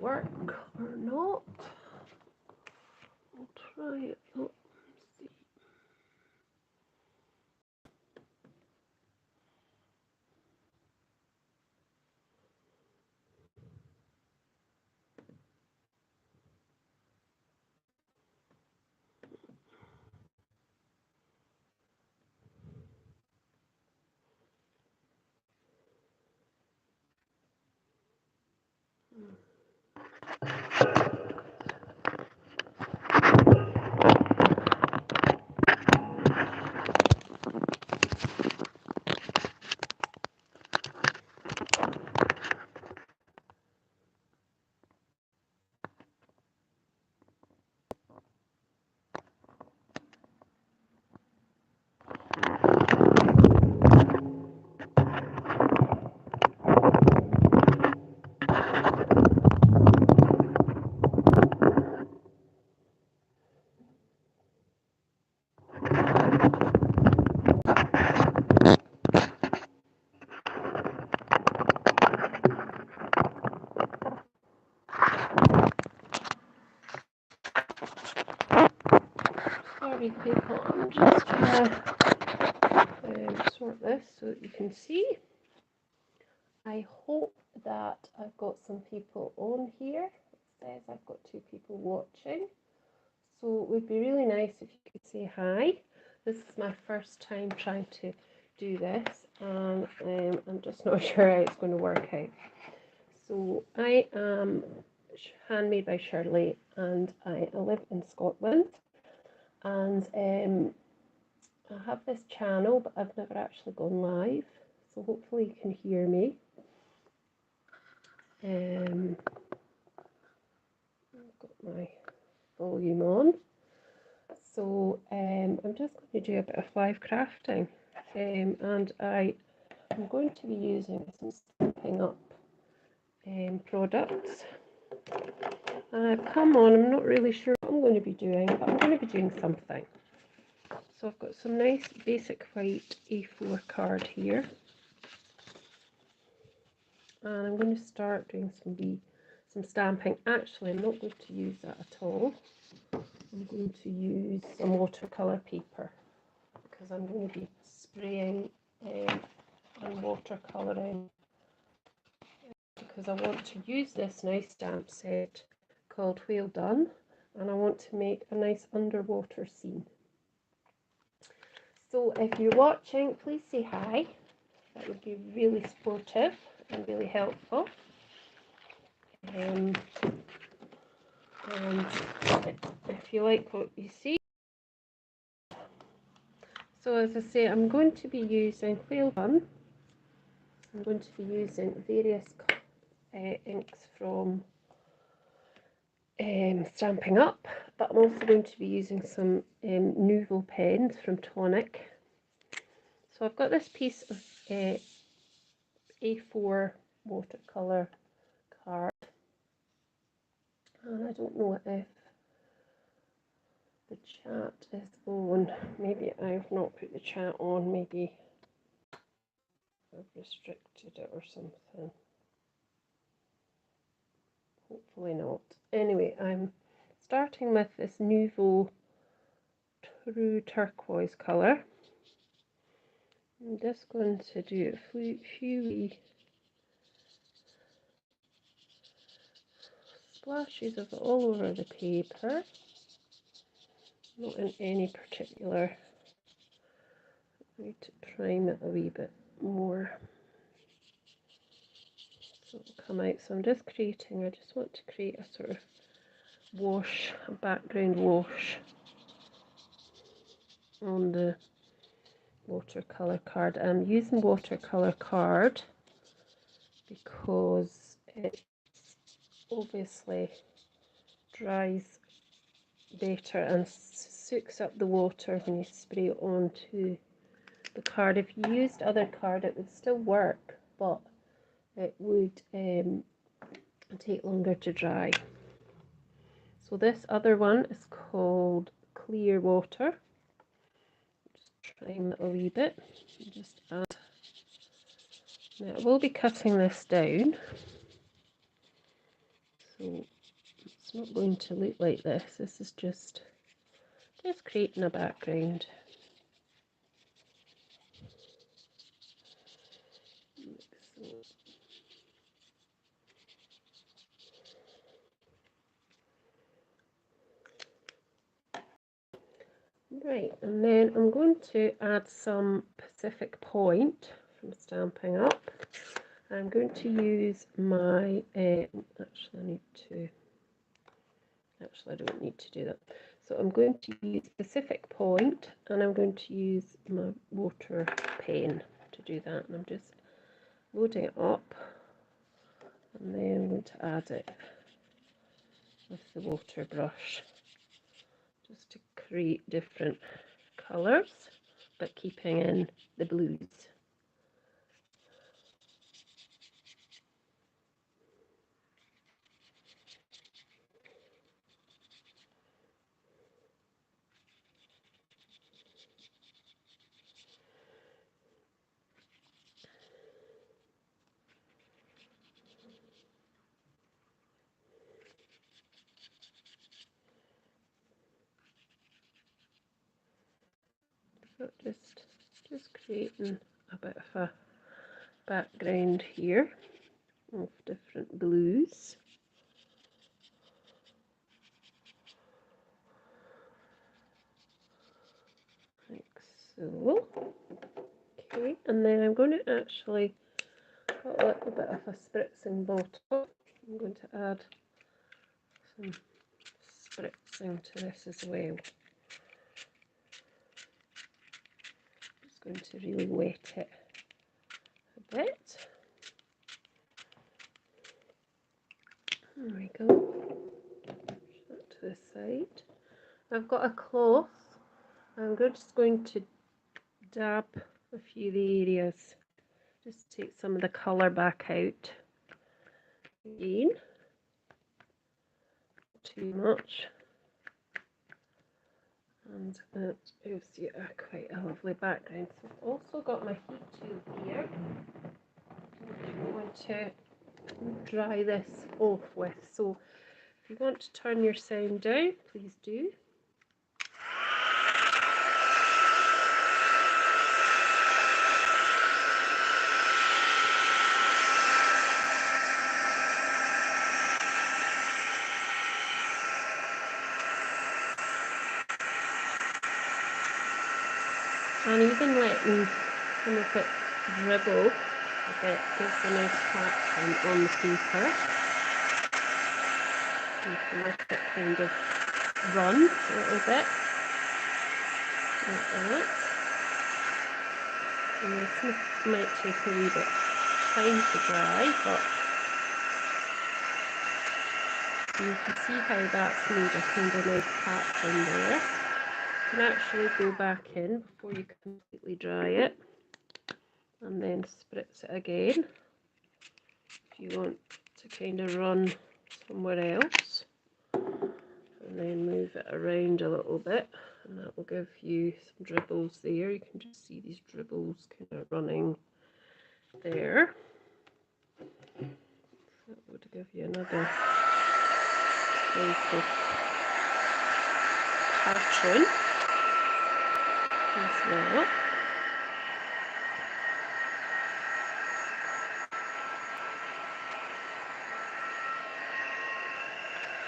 work or not. I'll try it. Oh, see. Sorry people, I'm just trying to sort this so that you can see. I hope that I've got some people on here. It says I've got 2 people watching. So it would be really nice if you could say hi. This is my first time trying to do this, and I'm just not sure how it's going to work out. So I am Handmade by Shirley, and I live in Scotland, and I have this channel, but I've never actually gone live, so hopefully you can hear me. I've got my volume on. So I'm just going to do a bit of live crafting, and I am going to be using some Stampin'up products. And I've come on, I'm not really sure what I'm going to be doing, but I'm going to be doing something. So I've got some nice basic white A4 card here, and I'm going to start doing some stamping. Actually, I'm not going to use that at all. I'm going to use some watercolour paper because I'm going to be spraying and watercolouring, because I want to use this nice stamp set called Well Done, and I want to make a nice underwater scene. So if you're watching, please say hi. That would be really supportive and really helpful. And if you like what you see. So as I say, I'm going to be using Well Done. I'm going to be using various inks from Stampin'up, but I'm also going to be using some Nouveau pens from Tonic. So I've got this piece of A4 watercolour card, and I don't know if the chat is on. Maybe I've not put the chat on, maybe I've restricted it or something. Hopefully not. Anyway, I'm starting with this Nouveau True Turquoise colour. I'm just going to do a few wee splashes of it all over the paper, not in any particular. I need to prime it a wee bit more so it'll come out. So I'm just creating, I just want to create a sort of wash, a background wash on the watercolour card. I'm using watercolour card because it obviously dries better and soaks up the water when you spray it onto the card. If you used other card, it would still work, but it would take longer to dry. So this other one is called Clear Water. Just trim it a wee bit. Just add. Now I will be cutting this down, So it's not going to look like this. This is just creating a background. Right, and then I'm going to add some Pacific Point from Stampin' Up. I'm going to use my, actually I don't need to do that. So I'm going to use Pacific Point, and I'm going to use my water pen to do that. And I'm just loading it up, and then I'm going to add it with the water brush, just to create different colours, but keeping in the blues. So just creating a bit of a background here of different blues. Like so. Okay, and then I'm going to actually got a little bit of a spritzing bottle. I'm going to add some spritzing to this as well. Just going to really wet it a bit. There we go. Push that to the side. I've got a cloth. I'm just going to dab a few of the areas. Just take some of the colour back out. Again, not too much. And it gives you quite a lovely background. So I've also got my heat tool here, which I'm going to dry this off with. So if you want to turn your sound down, please do. And even letting some of it dribble a bit gives a nice pattern on the paper. You can let it kind of run a little bit, like that. And this might take a wee bit of time to dry, but you can see how that's made a kind of nice pattern there. You can actually go back in before you completely dry it, and then spritz it again if you want to kind of run somewhere else, and then move it around a little bit, and that will give you some dribbles there. You can just see these dribbles kind of running there. That would give you another type of pattern as well.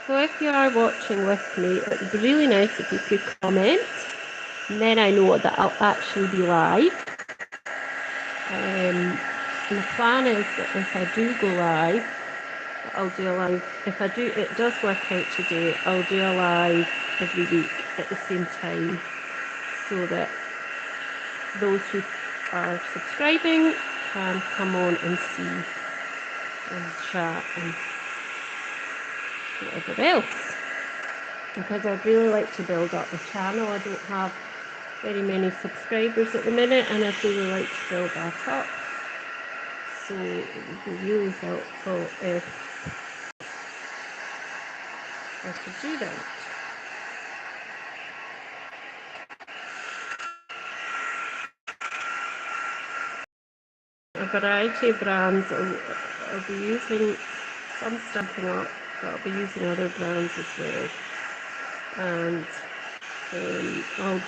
So if you are watching with me, it would be really nice if you could comment, and then I know that I'll actually be live. And the plan is that if I do go live, I'll do a live. If it does work out today, I'll do a live every week at the same time, so that those who are subscribing can come on and see and chat and whatever else, because I'd really like to build up the channel. I don't have very many subscribers at the minute, and I'd really like to build that up. So it would be really helpful if I could do that. A variety of brands. I'll be using some Stampin' Up, but I'll be using other brands as well. And I'll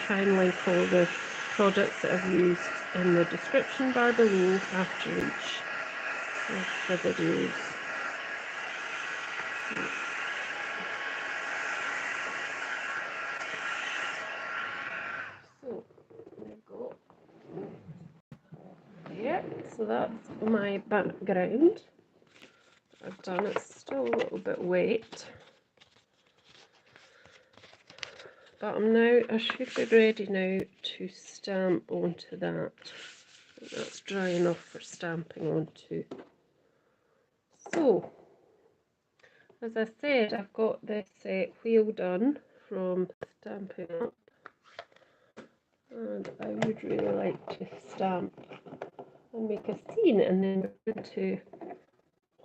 try and link all the products that I've used in the description bar below after each of the videos. So there we go. Yeah, so that's my background. I've done it, still a little bit wet. But I should be ready now to stamp onto that. That's dry enough for stamping onto. So, as I said, I've got this wheel done from Stampin'up, and I would really like to stamp and make a scene, and then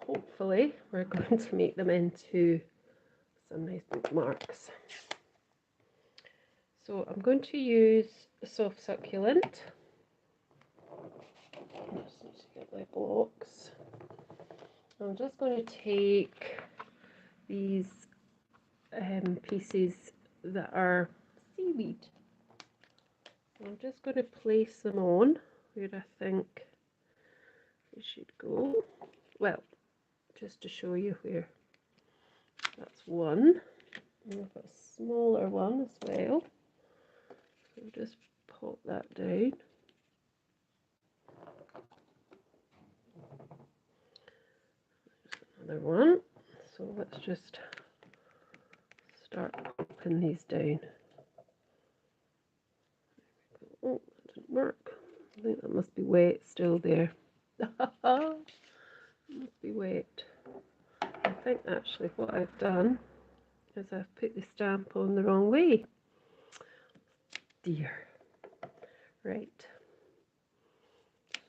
hopefully we're going to make them into some nice bookmarks. So I'm going to use a soft succulent. I just need to get my blocks. I'm just going to take these pieces that are seaweed. I'm just going to place them on where I think they should go. Well, just to show you where. That's one. And I've got a smaller one as well. So just pop that down. Another one. So let's just start popping these down. Oh, that didn't work. I think that must be wet still there. It must be wet. I think actually what I've done is I've put the stamp on the wrong way. Dear. Right.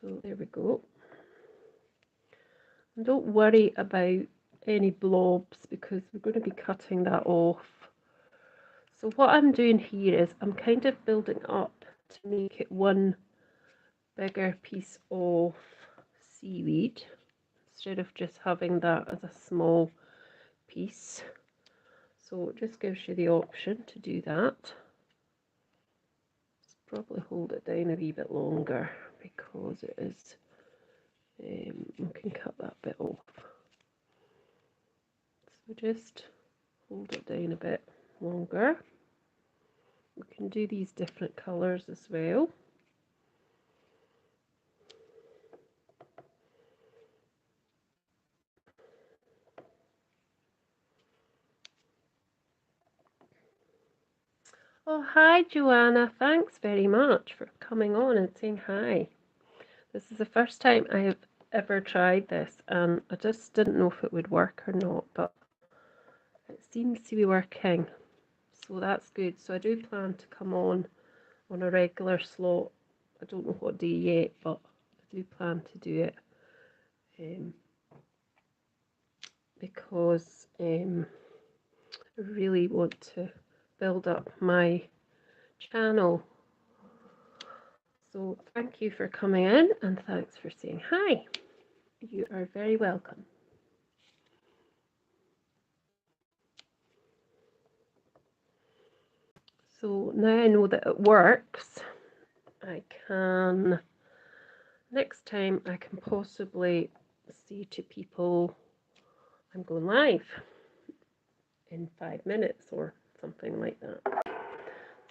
So there we go. And don't worry about any blobs because we're going to be cutting that off. So what I'm doing here is I'm kind of building up to make it one bigger piece of seaweed instead of just having that as a small piece. So it just gives you the option to do that. Let's probably hold it down a wee bit longer because it is, we can cut that bit off. So just hold it down a bit longer. We can do these different colours as well. Oh, hi Joanna, thanks very much for coming on and saying hi. This is the first time I have ever tried this and I just didn't know if it would work or not, but it seems to be working, so that's good. So I do plan to come on a regular slot. I don't know what day yet, but I do plan to do it because I really want to build up my channel. So thank you for coming in and thanks for saying hi. You are very welcome. So now I know that it works, I can, next time I can possibly say to people I'm going live in 5 minutes or something like that. So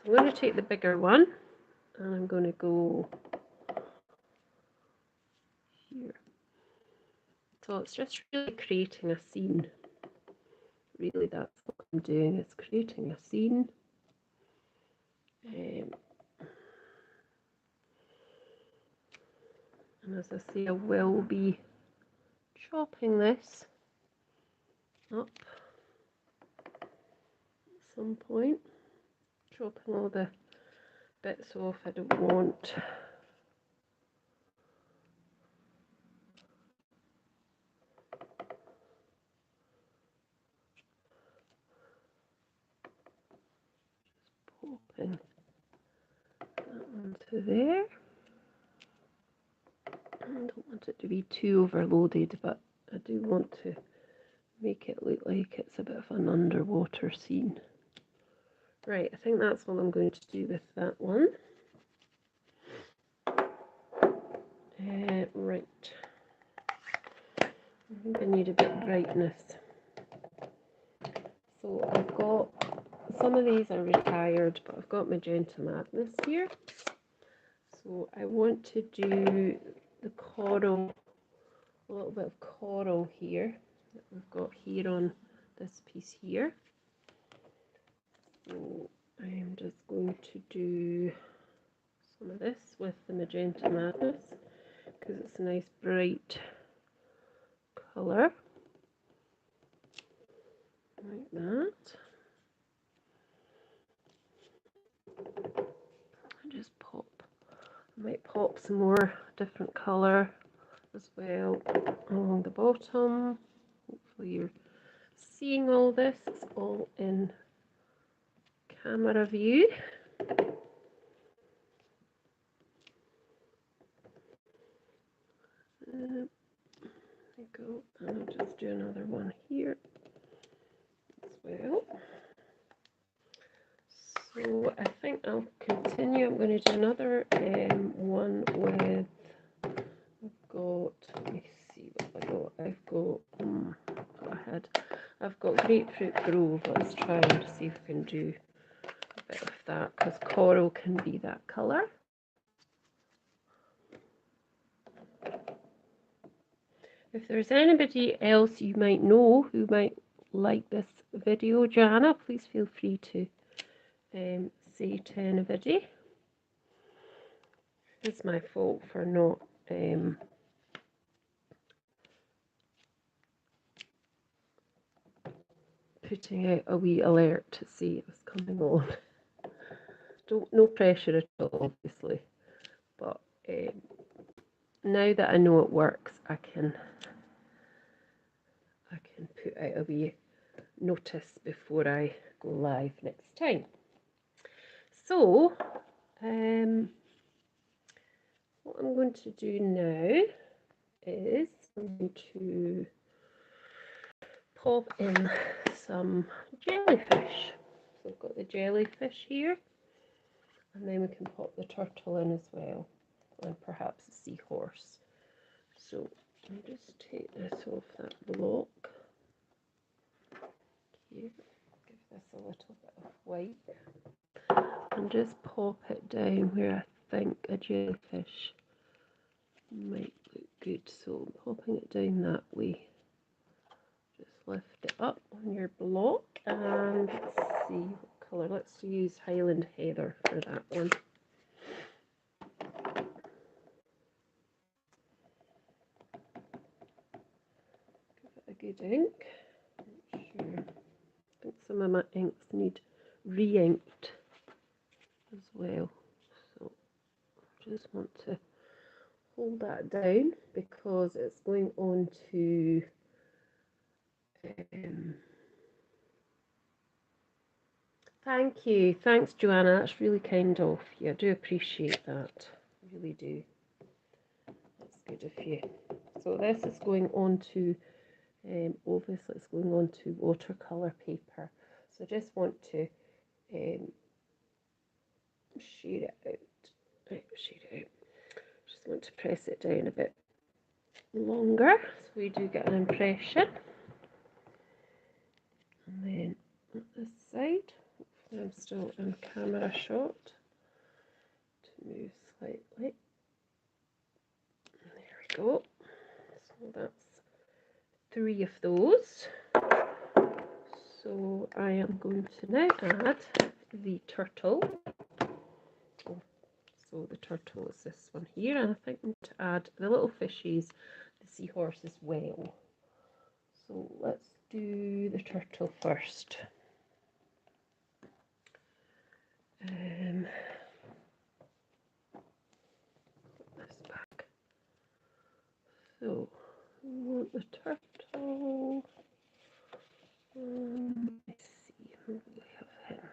I'm going to take the bigger one and I'm going to go here. So it's just really creating a scene. Really, that's what I'm doing, is creating a scene. And as I say, I will be chopping this up at some point. Chopping all the bits off I don't want. Popping that onto there. I don't want it to be too overloaded, but I do want to make it look like it's a bit of an underwater scene. Right, I think that's what I'm going to do with that one. Right, I think I need a bit of brightness. So I've got, some of these are retired, but I've got Magenta Madness here. So I want to do the coral, a little bit of coral here that we've got here on this piece here. So I'm just going to do some of this with the Magenta Madness because it's a nice bright colour, like that. And just pop, I might pop some more different colour as well along the bottom. Hopefully you're seeing all this, it's all in camera view. There we go, and I'll just do another one here as well. So I think I'll continue. I'm going to do another one with, let me see what I got. Go ahead. I've got Grapefruit Grove. Let's try and see if we can do a bit of that because coral can be that colour. If there's anybody else you might know who might like this video, Joanna, please feel free to say to anybody. It's my fault for not putting out a wee alert to see it was coming on. No pressure at all, obviously, but now that I know it works, I can put out a wee notice before I go live next time. So what I'm going to do now is I'm going to pop in some jellyfish. So I've got the jellyfish here, and then we can pop the turtle in as well, and perhaps a seahorse. So I'll just take this off that block here, give this a little bit of white, and just pop it down where I think a jellyfish might look good. So I'm popping it down that way. Just lift it up on your block, and let's see what colour. Let's use Highland Heather for that one. Give it a good ink. Sure. I think some of my inks need re-inked as well. So I just want to hold that down because it's going on to thank you. Thanks, Joanna. That's really kind of you. I do appreciate that. I really do. That's good of you. So this is going on to, obviously it's going on to watercolour paper. So I just want to shade it out. Right, shade it out. Just want to press it down a bit longer so we do get an impression. And then on this side, hopefully I'm still in camera shot, to move slightly. There we go. So that's 3 of those. So I am going to now add the turtle. So the turtle is this one here, and I think I'm going to add the little fishies, the seahorse as well. So let's do the turtle first. Put this back. So we want the turtle. Let's see, where do we have him?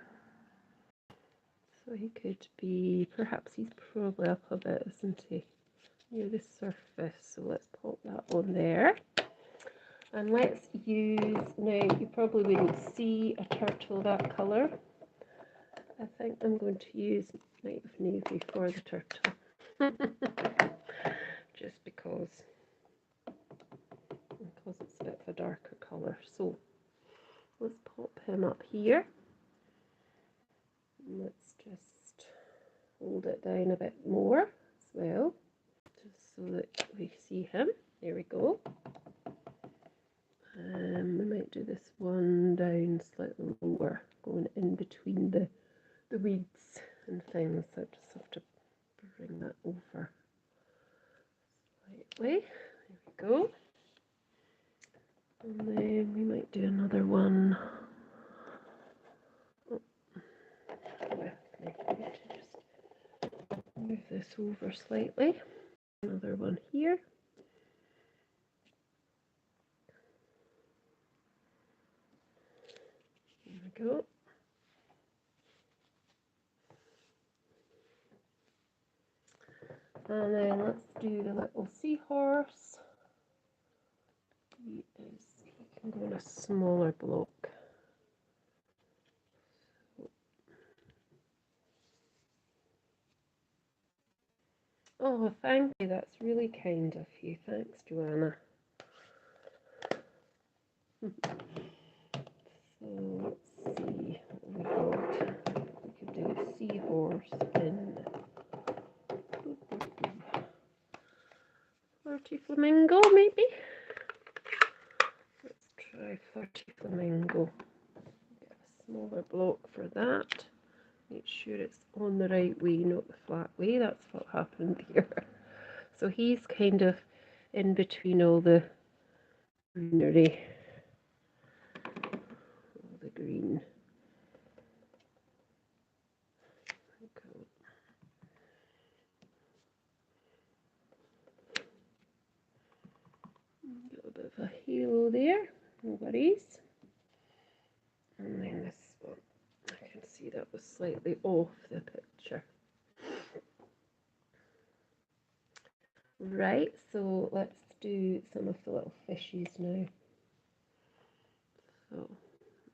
So he could be, perhaps he's probably up a bit, isn't he? Near the surface. So let's pop that on there. And let's use, now you probably wouldn't see a turtle that colour. I think I'm going to use Night of Navy for the turtle. Just because it's a bit of a darker colour. So let's pop him up here. Let's just hold it down a bit more as well, just so that we see him. There we go. We might do this one down slightly lower, going in between the weeds and things. I just have to bring that over slightly. There we go. And then we might do another one. Oh, I need to just move this over slightly. Another one here. There we go. And then let's do the little seahorse. He can go in a smaller block. Oh, thank you. That's really kind of you. Thanks, Joanna. So let's see what we got. We could do a seahorse in Flirty Flamingo, maybe. Let's try Flirty Flamingo. Get a smaller block for that. Make sure it's on the right way, not the flat way. That's what happened here. So he's kind of in between all the greenery. All the green. Okay. Got a bit of a halo there, no worries. And then this one, I can see that was slightly off the picture. Right, so let's do some of the little fishies now. So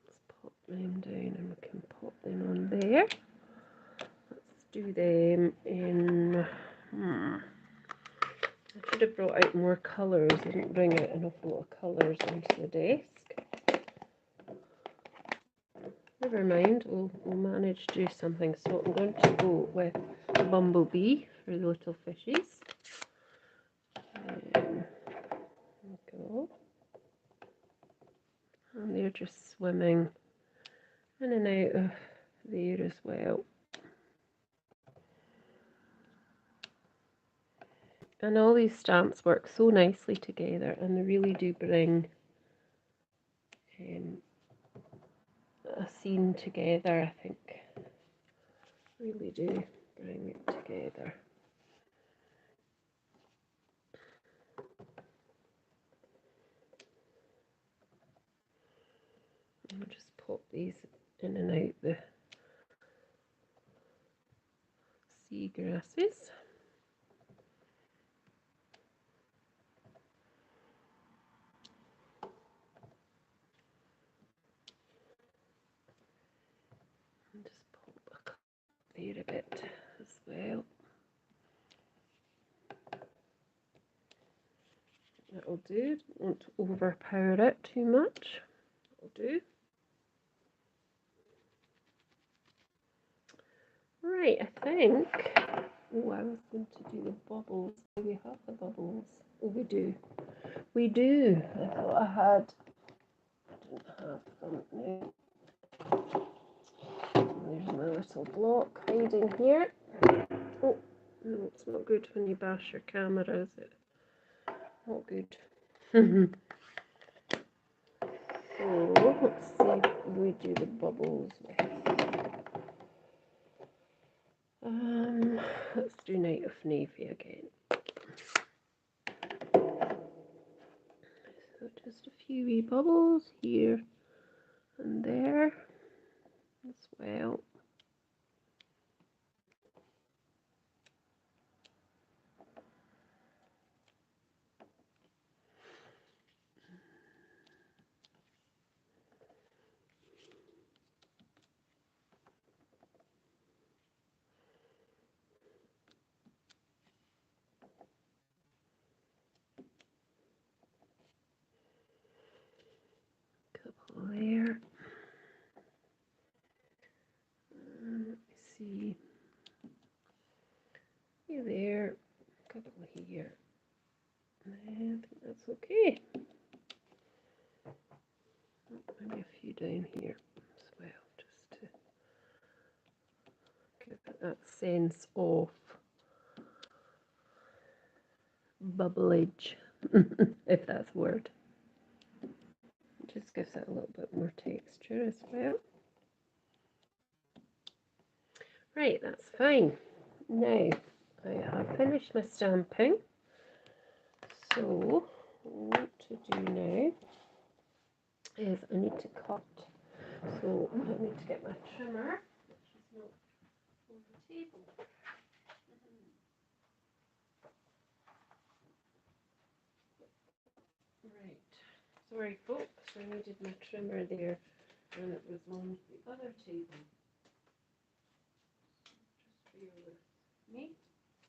let's pop them down and we can pop them on there. Let's do them in, I should have brought out more colours. I didn't bring out an awful lot of colours onto the desk. Never mind, we'll manage to do something. So I'm going to go with the bumblebee for the little fishies. There we go. And they're just swimming in and out of there as well. And all these stamps work so nicely together, and they really do bring a scene together, I think. Really do bring it together. I'll just pop these in and out the sea grasses. And just pop a couple there a bit as well. That'll do. Don't want to overpower it too much. That'll do. Right, I think. Oh, I was going to do the bubbles. Do we have the bubbles? Oh, we do. We do. I thought I had. I didn't have them. No. There's my little block hiding here. Oh, no, it's not good when you bash your camera, is it? Not good. So, let's see who we do the bubbles with. Let's do Night of Navy again. So just a few wee bubbles here and there as well. okay. Maybe a few down here as well, just to give it that sense of bubblage, if that's a word. It just gives it a little bit more texture as well. Right, that's fine. Now, I have finished my stamping. So, what I want to do now is I need to cut. So, I need to get my trimmer, which is not on the table. Right. Sorry, folks, I needed my trimmer there, and it was on the other table. Just bear with me.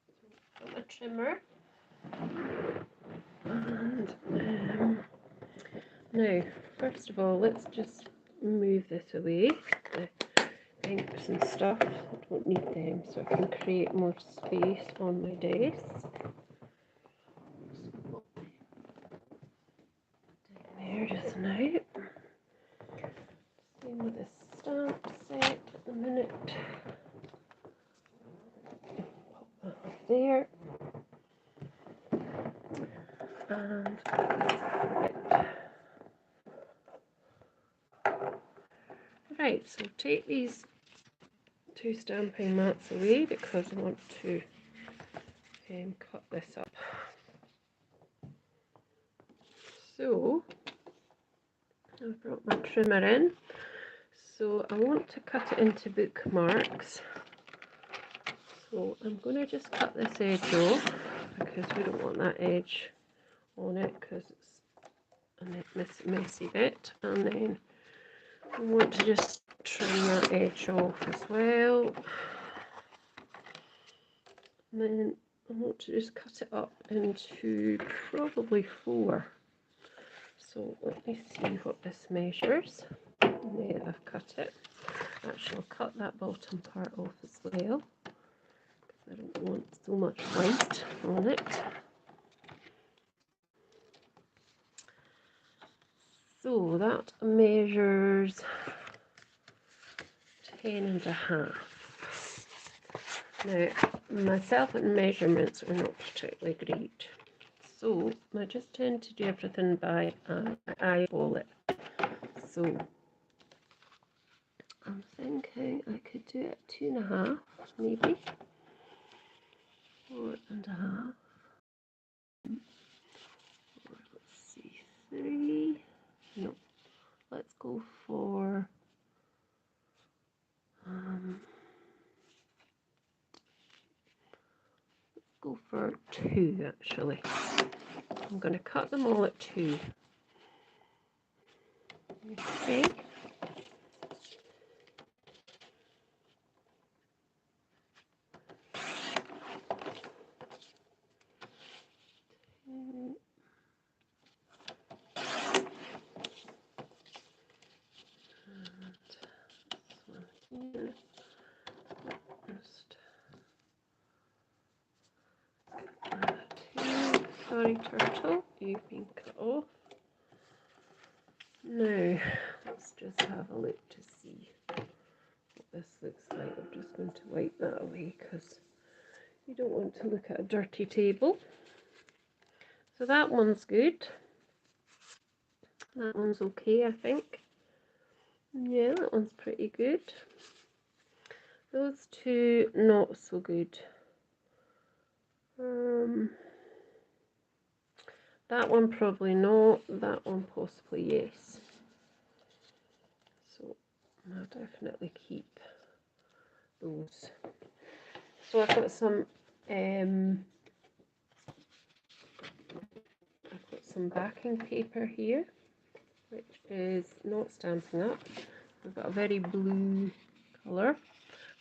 So, got my trimmer. And now, first of all, let's just move this away, the inks and stuff. I don't need them, so I can create more space on my desk. There just now. Same with the stamp set at the minute. Pop that up there. And right, so take these two stamping mats away because I want to cut this up. So I've brought my trimmer in. So I want to cut it into bookmarks. So I'm going to just cut this edge off because we don't want that edge on it because it's a messy bit. And then I want to just trim that edge off as well. And then I want to just cut it up into probably 4. So let me see what this measures. There, I've cut it. Actually, I'll cut that bottom part off as well because I don't want so much white on it. So that measures 10.5. Now, myself and measurements are not particularly great, so I just tend to do everything by eyeball it. So I'm thinking I could do it 2.5, maybe 4.5. Let's see, 3. No, let's go for let's go for 2 actually. I'm going to cut them all at 2. Okay. Sorry, turtle, you've been cut off. Now, let's just have a look to see what this looks like. I'm just going to wipe that away because you don't want to look at a dirty table. So that one's good. That one's okay, I think. Yeah, that one's pretty good. Those two, not so good. That one probably not, that one possibly yes. So I'll definitely keep those. So I've got some backing paper here, which is not Stampin' Up. We've got a very blue colour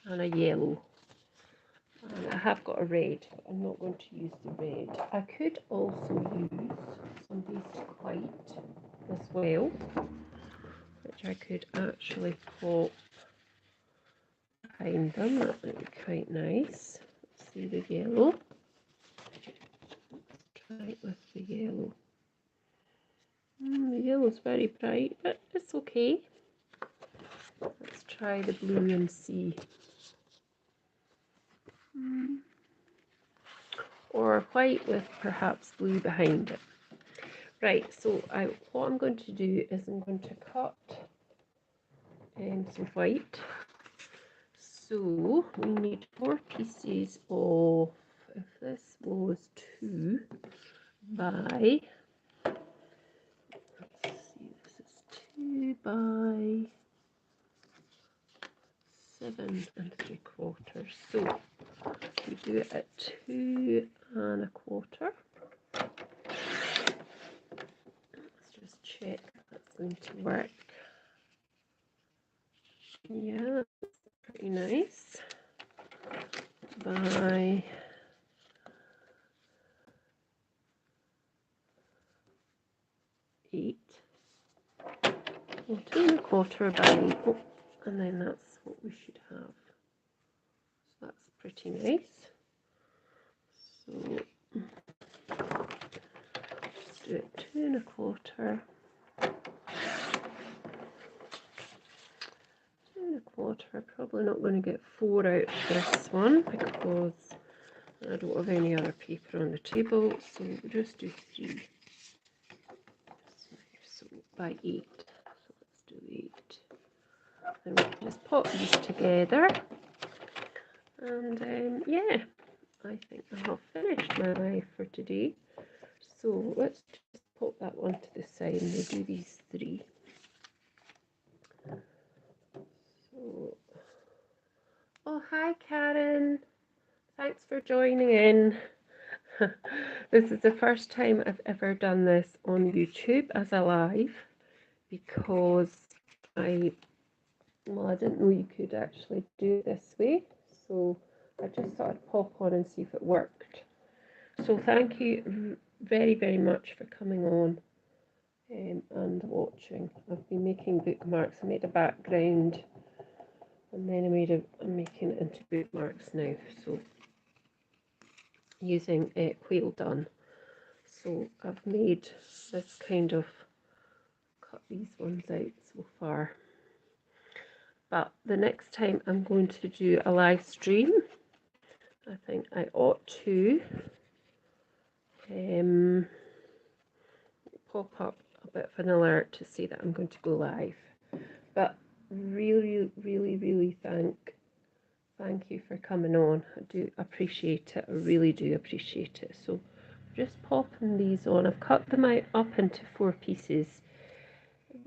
and a yellow. And I have got a red, but I'm not going to use the red. I could also use some basic white as well, which I could actually pop behind them. That would be quite nice. Let's see the yellow. Let's try it with the yellow. The yellow's very bright, but it's okay. Let's try the blue and see. Or white with perhaps blue behind it. Right, so what I'm going to do is I'm going to cut some white. So we need 4 pieces of, if this was 2 by, let's see, this is 2 by 7 3/4. So we do it at 2 1/4. Let's just check that's going to work. Yeah, that's pretty nice. By 8. Well, 2 1/4 by 8. Oh, and then that's what we should have. So that's pretty nice. So let's do it 2 1/4. 2 1/4. Probably not going to get 4 out of this one because I don't have any other paper on the table. So we'll just do 3. So by 8. So let's do 8. And we can just pop these together. And yeah, I think I have finished my life for today. So let's just pop that one to the side and we'll do these 3. So, oh hi Karen, thanks for joining in. This is the first time I've ever done this on YouTube as a live because I didn't know you could actually do it this way. So I just thought I'd pop on and see if it worked. So thank you very, very much for coming on and watching. I've been making bookmarks. I made a background and then I'm making it into bookmarks now. So using Whale Done. So I've made this kind of, cut these ones out so far. But the next time I'm going to do a live stream, I think I ought to pop up a bit of an alert to say that I'm going to go live. But really, really, really thank you for coming on. I do appreciate it. I really do appreciate it. So just popping these on. I've cut them out up into 4 pieces.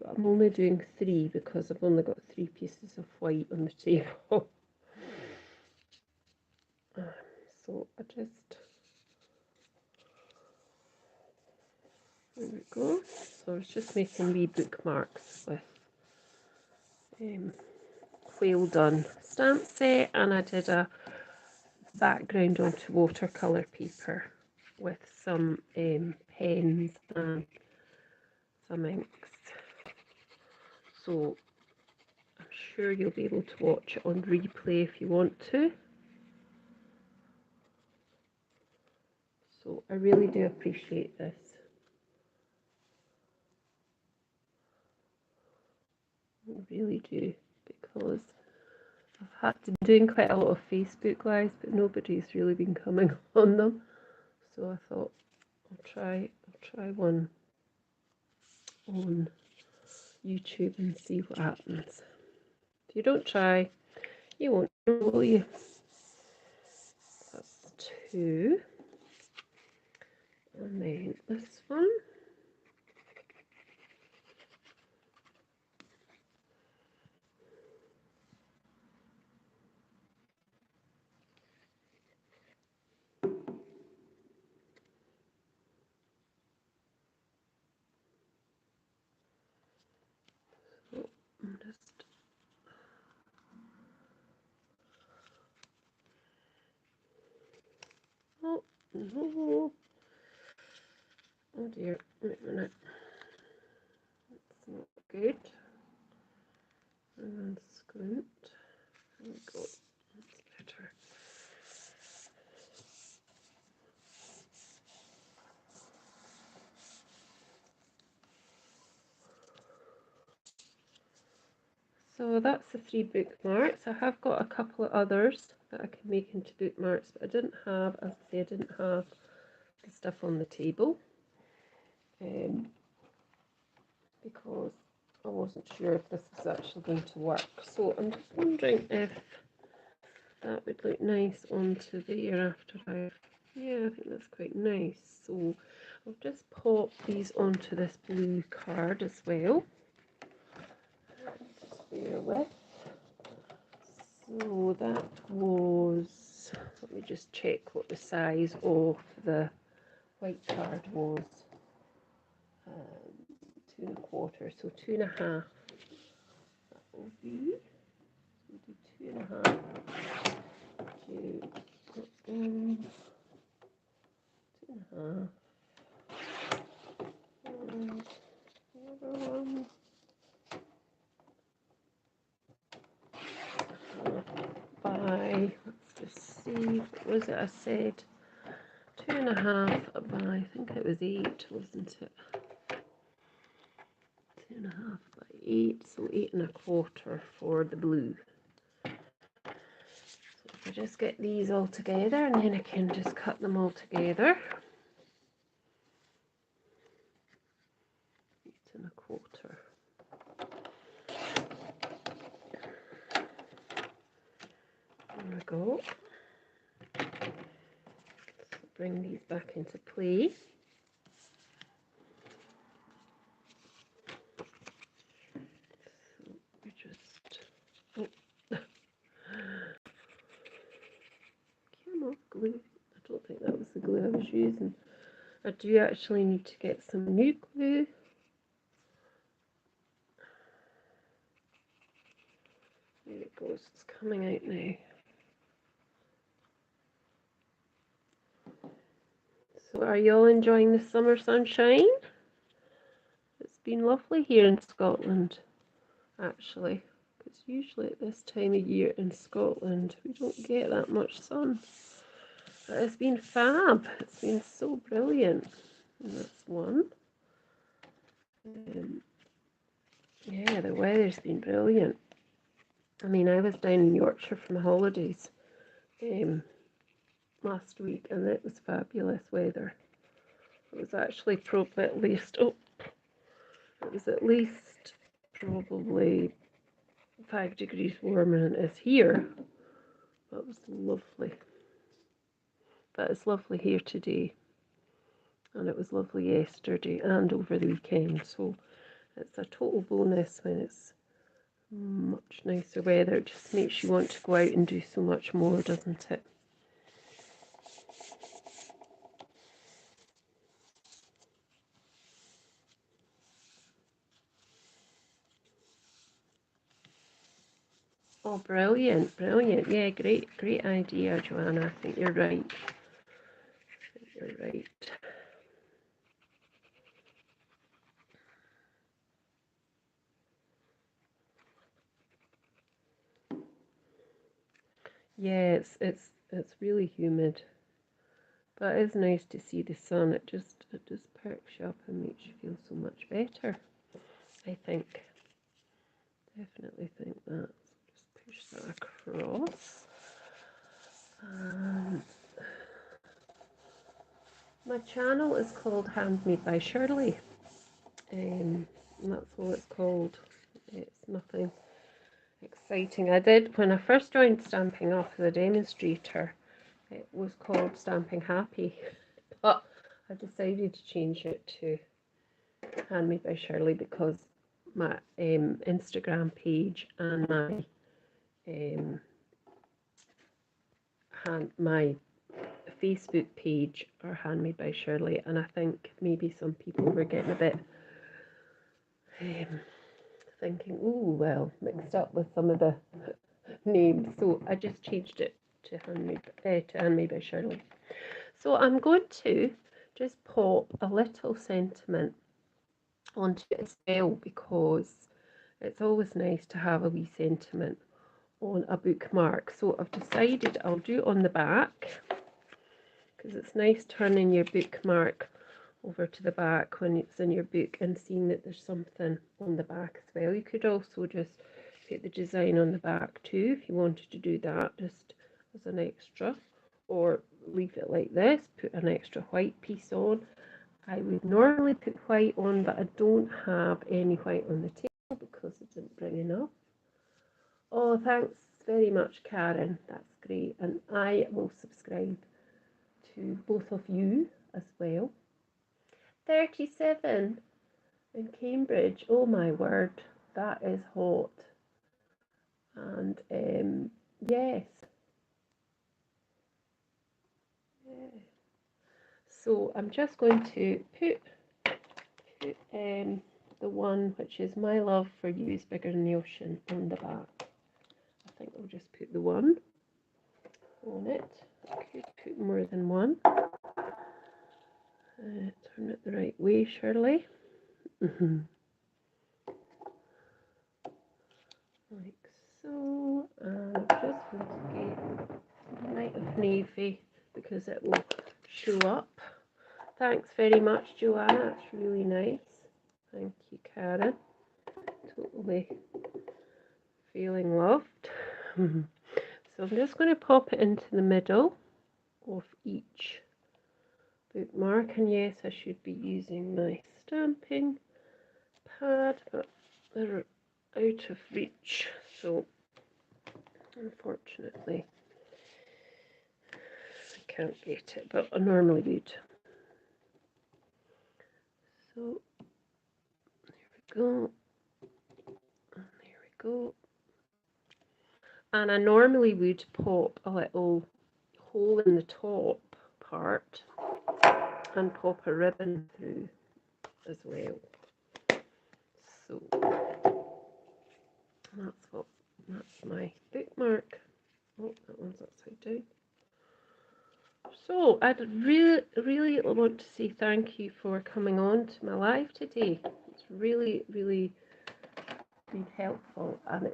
I'm only doing 3 because I've only got 3 pieces of white on the table. So I just, there we go. So I was just making wee bookmarks with Whale Done stamp set, and I did a background onto watercolour paper with some pens and some inks. So I'm sure you'll be able to watch it on replay if you want to. So I really do appreciate this. I really do, because I've had to be doing quite a lot of Facebook lives, but nobody's really been coming on them. So I thought I'll try one on YouTube and see what happens. If you don't try, you won't know, will you? That's 2. And then this one. So I'm just, oh no, oh dear, wait a minute, that's not good. And then squint, there we go, that's better. So that's the 3 bookmarks. I have got a couple of others that I can make into bookmarks, but I didn't have, as I say, I didn't have the stuff on the table because I wasn't sure if this was actually going to work. So I'm just wondering if that would look nice onto there after yeah, I think that's quite nice. So I'll just pop these onto this blue card as well. Just bear with. So that was, let me just check what the size of the white card was. 2 1/4, so 2 1/2. That will be, we'll do 2 1/2 to 2 1/2. And the other one. By, let's just see, what was it I said? 2 1/2 by, I think it was 8, wasn't it? 2 1/2 by 8, so 8 1/4 for the blue. So if I just get these all together and then I can just cut them all together. 8 1/4. There we go. So bring these back into play. So we just, oh. Came off glue. I don't think that was the glue I was using. I do actually need to get some new glue. There it goes, it's coming out now. So are you all enjoying the summer sunshine? It's been lovely here in Scotland, actually, because usually at this time of year in Scotland we don't get that much sun. But it's been fab, it's been so brilliant. And that's one. Yeah, the weather's been brilliant. I mean, I was down in Yorkshire for my holidays last week, and it was fabulous weather. It was actually probably at least, it was at least probably 5 degrees warmer than it is here. That was lovely. But it's lovely here today, and it was lovely yesterday and over the weekend, so it's a total bonus when it's much nicer weather. It just makes you want to go out and do so much more, doesn't it? Oh, brilliant, brilliant. Yeah, great idea, Joanna. I think you're right. You're right. Yeah, it's really humid. But it is nice to see the sun. It just perks you up and makes you feel so much better, I think. Definitely think that. So just push that across. My channel is called Handmade by Shirley. And that's all it's called. It's nothing exciting. I did, when I first joined Stamping Up as a demonstrator, it was called Stamping Happy. But I decided to change it to Handmade by Shirley because my Instagram page and my Facebook page are Handmade by Shirley, and I think maybe some people were getting a bit thinking, oh well, mixed up with some of the names, so I just changed it to Handmade by Shirley. So I'm going to just pop a little sentiment onto it as well, because it's always nice to have a wee sentiment on a bookmark. So I've decided I'll do it on the back, because it's nice turning your bookmark over to the back when it's in your book and seeing that there's something on the back as well. You could also just put the design on the back too, if you wanted to do that just as an extra, or leave it like this, put an extra white piece on. I would normally put white on, but I don't have any white on the table because I didn't bring enough. Oh, thanks very much, Karen. That's great. And I will subscribe to both of you as well. 37 in Cambridge. Oh my word, that is hot. And yes. Yeah. So I'm just going to put the one which is My Love for You is Bigger Than the Ocean on the back. I think I'll just put the one on it. I could put more than one. Turn it the right way, Shirley. Like so. And I'm just going to get a night of navy because it will show up. Thanks very much, Joanna. It's really nice. Thank you, Karen. Totally feeling loved. So I'm just going to pop it into the middle of each bookmark, and yes, I should be using my stamping pad, but they're out of reach, so unfortunately I can't get it, but I normally would. So there we go, and there we go. And I normally would pop a little hole in the top part and pop a ribbon through as well. So that's my bookmark. Oh, that one's upside down. So I'd really want to say thank you for coming on to my live today. It's really been helpful, and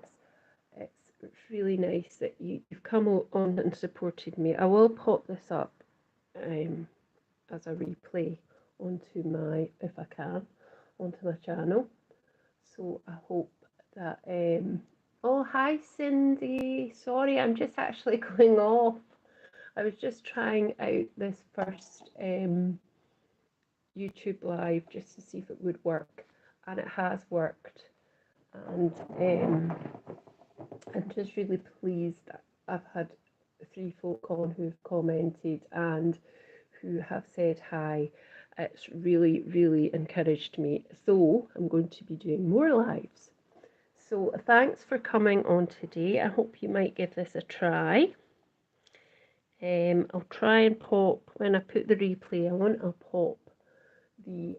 it's really nice that you've come on and supported me. I will pop this up as a replay onto my, if I can, onto my channel. So I hope that oh, hi Cindy, sorry, I'm just actually going off. I was just trying out this first YouTube live just to see if it would work, and it has worked, and I'm just really pleased that I've had 3 folk on who've commented and who have said hi. It's really encouraged me, so I'm going to be doing more lives. So thanks for coming on today. I hope you might give this a try. I'll try and pop, when I put the replay on, I'll pop the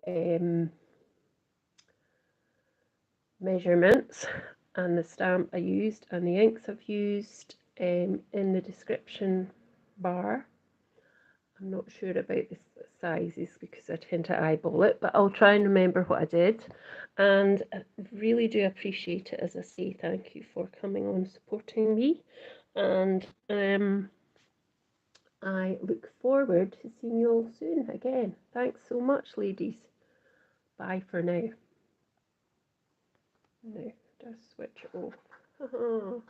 measurements and the stamp I used and the inks I've used in the description bar. I'm not sure about the sizes because I tend to eyeball it, but I'll try and remember what I did. And I really do appreciate it, as I say. Thank you for coming on, supporting me, and I look forward to seeing you all soon again. Thanks so much, ladies. Bye for now. Now, just switch it off. Oh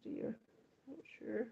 dear, not sure.